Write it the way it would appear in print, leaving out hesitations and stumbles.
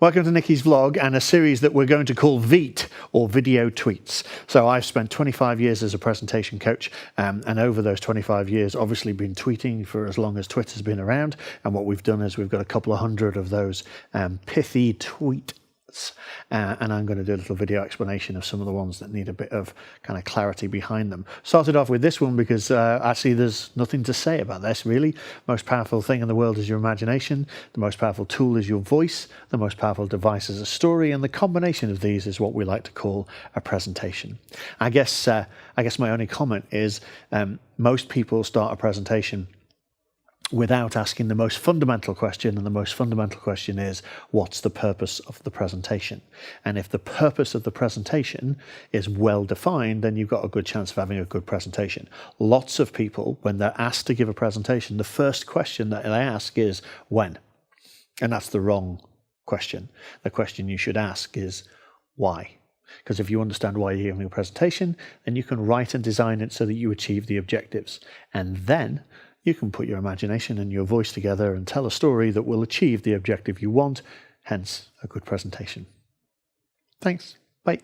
Welcome to Nicky's vlog and a series that we're going to call Veet, or Video Tweets. So I've spent 25 years as a presentation coach, and over those 25 years obviously been tweeting for as long as Twitter's been around, and what we've done is we've got a couple of hundred of those pithy tweets. And I'm going to do a little video explanation of some of the ones that need a bit of kind of clarity behind them. Started off with this one because actually there's nothing to say about this really. Most powerful thing in the world is your imagination. The most powerful tool is your voice. The most powerful device is a story, and the combination of these is what we like to call a presentation. I guess my only comment is most people start a presentation without asking the most fundamental question, and the most fundamental question is, what's the purpose of the presentation? And if the purpose of the presentation is well defined, then you've got a good chance of having a good presentation. Lots of people, when they're asked to give a presentation, the first question that they ask is, when? And that's the wrong question. The question you should ask is, why? Because if you understand why you're giving a presentation, then you can write and design it so that you achieve the objectives. And then you can put your imagination and your voice together and tell a story that will achieve the objective you want, hence a good presentation. Thanks. Bye.